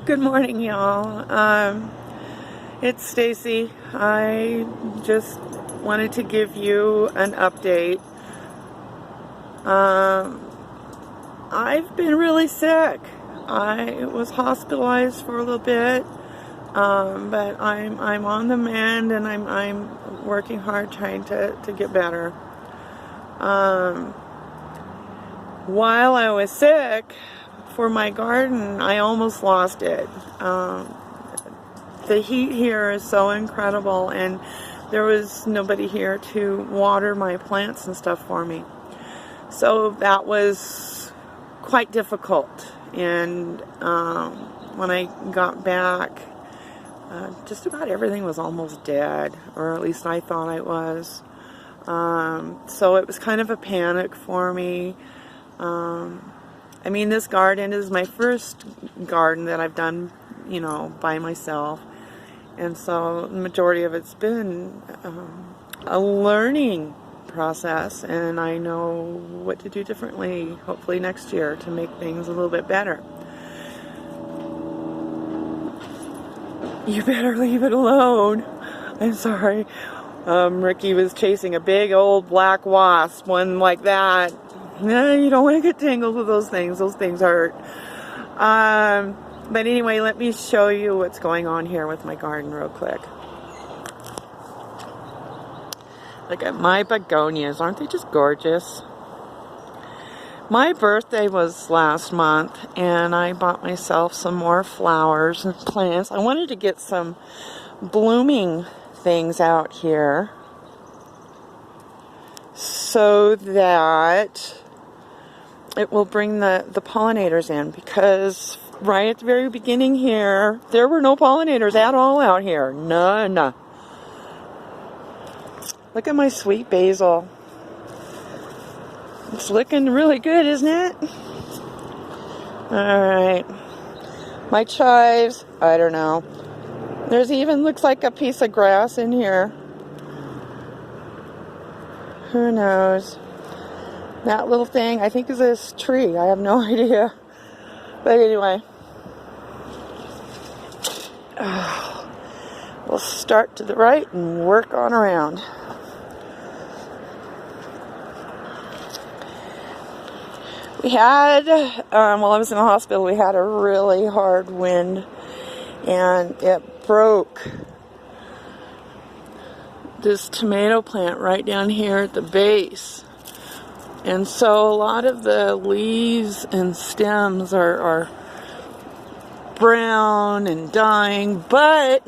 Good morning, y'all. It's Stacy. I just wanted to give you an update. I've been really sick. I was hospitalized for a little bit, but I'm on the mend, and I'm working hard trying to get better. While I was sick, for my garden, I almost lost it. The heat here is so incredible, and there was nobody here to water my plants and stuff for me. So that was quite difficult. And when I got back, just about everything was almost dead, or at least I thought it was. So it was kind of a panic for me. I mean, this garden is my first garden that I've done, by myself. And so the majority of it's been a learning process, and I know what to do differently, hopefully next year, to make things a little bit better. You better leave it alone. I'm sorry. Ricky was chasing a big old black wasp, one like that. You don't want to get tangled with those things. Those things hurt. But anyway, let me show you what's going on here with my garden real quick. Look at my begonias. Aren't they just gorgeous? My birthday was last month, and I bought myself some more flowers and plants. I wanted to get some blooming things out here so that it will bring the pollinators in, because right at the very beginning here, there were no pollinators at all out here. None. Look at my sweet basil. It's looking really good, isn't it? Alright. My chives, I don't know. There's even looks like a piece of grass in here. Who knows? That little thing, I think, is this tree. I have no idea. But anyway. We'll start to the right and work on around. We had, while I was in the hospital, we had a really hard wind, and it broke this tomato plant right down here at the base. And so a lot of the leaves and stems are brown and dying, but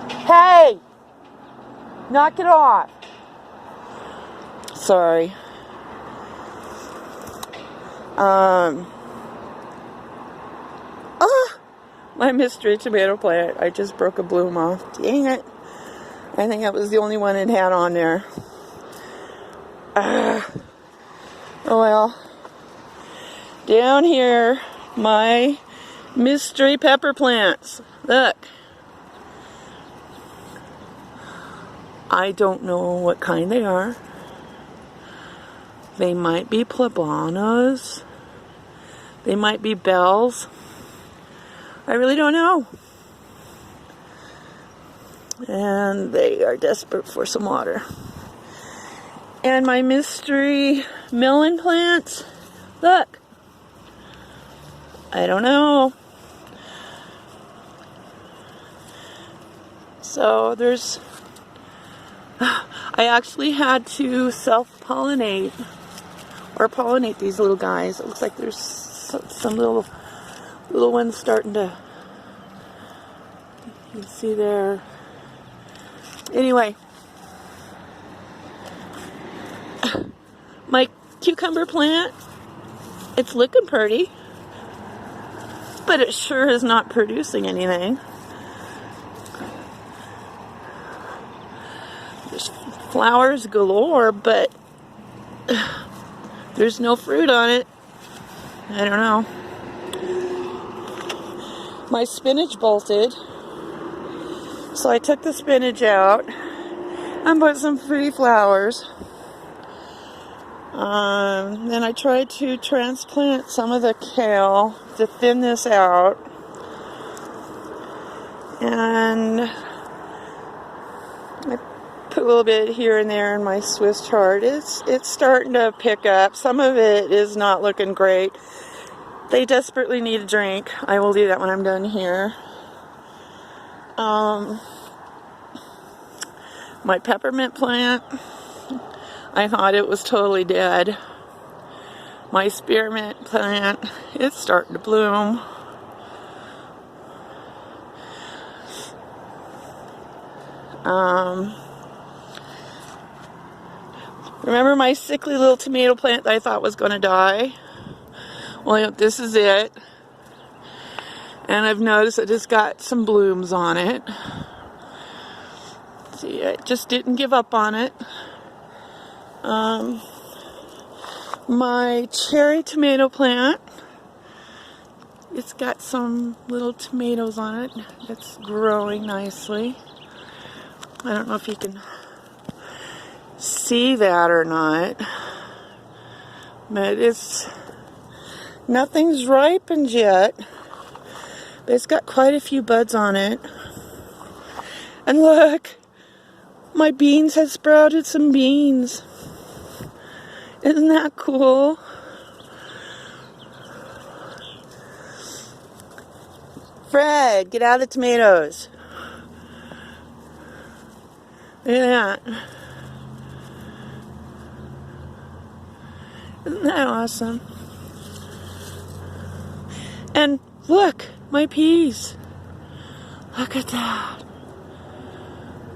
hey, knock it off. Sorry. My mystery tomato plant, I just broke a bloom off. Dang it. I think that was the only one it had on there. Oh well. Down here, my mystery pepper plants. Look. I don't know what kind they are. They might be plebonas. They might be bells. I really don't know. And they are desperate for some water. And my mystery melon plants, look. I don't know. So there's, I actually had to self-pollinate, or pollinate these little guys. It looks like there's some little ones starting to, you can see there. Anyway, my cucumber plant, it's looking pretty, but it sure is not producing anything. There's flowers galore, but there's no fruit on it. I don't know. My spinach bolted, so I took the spinach out and put some pretty flowers. Then I tried to transplant some of the kale to thin this out. And I put a little bit here and there in my Swiss chard. It's starting to pick up. Some of it is not looking great. They desperately need a drink. I will do that when I'm done here. My peppermint plant, I thought it was totally dead. My spearmint plant, it's starting to bloom. Remember my sickly little tomato plant that I thought was going to die? Well, this is it. And I've noticed that it's got some blooms on it. See, I just didn't give up on it. My cherry tomato plant, it's got some little tomatoes on it. It's growing nicely. I don't know if you can see that or not, but nothing's ripened yet, but it's got quite a few buds on it. And look, my beans have sprouted some beans. Isn't that cool? Fred, get out of the tomatoes. Look at that. Isn't that awesome? And look, my peas. Look at that.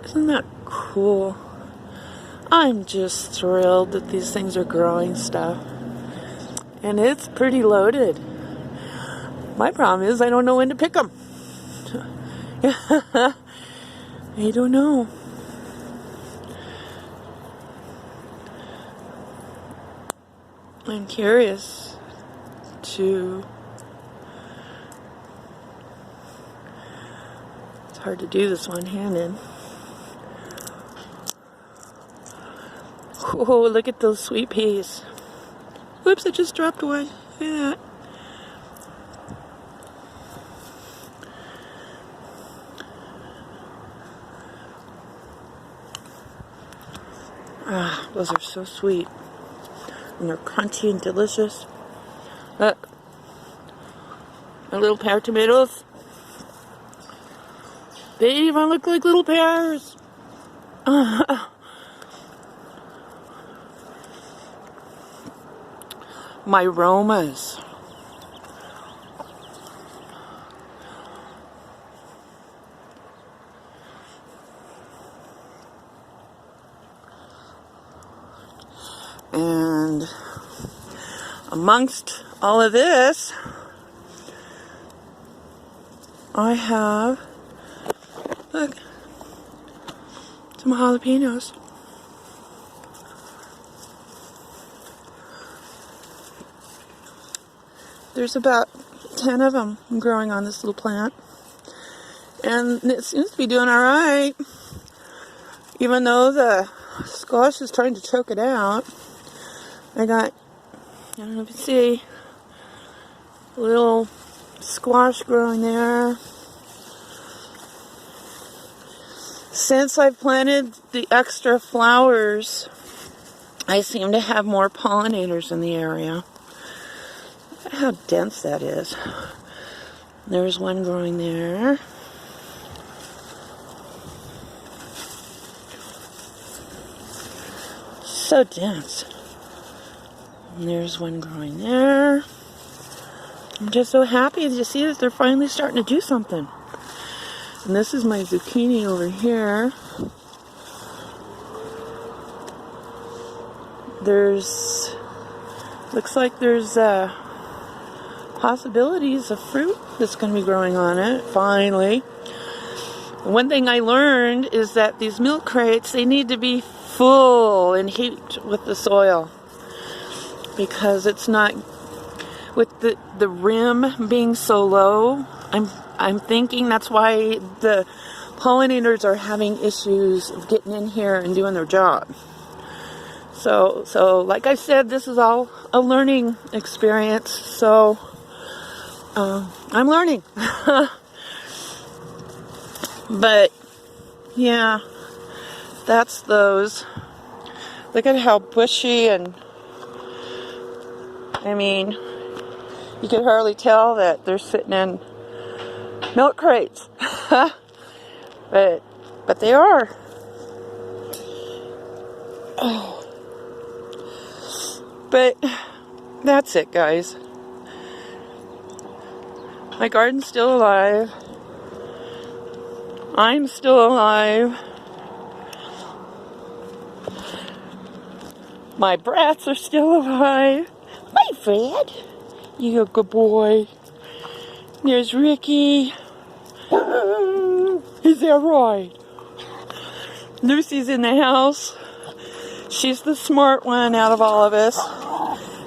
Isn't that cool? I'm just thrilled that these things are growing stuff. And it's pretty loaded. My problem is I don't know when to pick them. I don't know. I'm curious to... It's hard to do this one-handed. Oh, look at those sweet peas. Whoops, I just dropped one. Look at that. Ah, those are so sweet. And they're crunchy and delicious. Look. My little pear tomatoes. They even look like little pears. My aromas. And amongst all of this, I have, look, some jalapenos. There's about 10 of them growing on this little plant. And it seems to be doing all right. Even though the squash is trying to choke it out. I got, I don't know if you see, a little squash growing there. Since I've planted the extra flowers, I seem to have more pollinators in the area. Look at how dense that is. There's one growing there. So dense. And there's one growing there. I'm just so happy to see that they're finally starting to do something. And this is my zucchini over here. Looks like there's possibilities of fruit that's going to be growing on it, finally. One thing I learned is that these milk crates, they need to be full and heaped with the soil. Because it's not, with the rim being so low, I'm thinking that's why the pollinators are having issues of getting in here and doing their job. So like I said, this is all a learning experience. So I'm learning. But yeah, that's those. Look at how bushy, and I mean, you can hardly tell that they're sitting in milk crates. But they are. Oh. But that's it, guys. My garden's still alive. I'm still alive. My brats are still alive. Hi, Fred. You're a good boy. There's Ricky. Is that right? Lucy's in the house. She's the smart one out of all of us,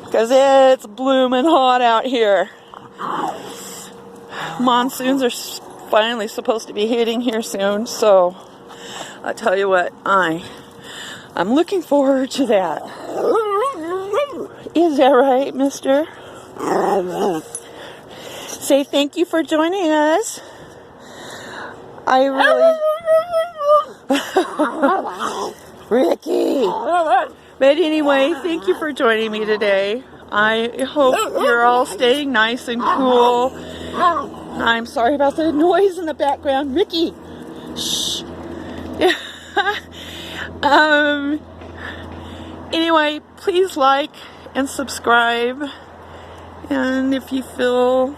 because it's blooming hot out here. Monsoons are finally supposed to be hitting here soon, so I tell you what, I'm looking forward to that. Is that right, mister? Say thank you for joining us. I really... Ricky! But anyway, thank you for joining me today. I hope you're all staying nice and cool. I'm sorry about the noise in the background. Ricky! Shh! Anyway, please like and subscribe. And if you feel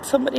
somebody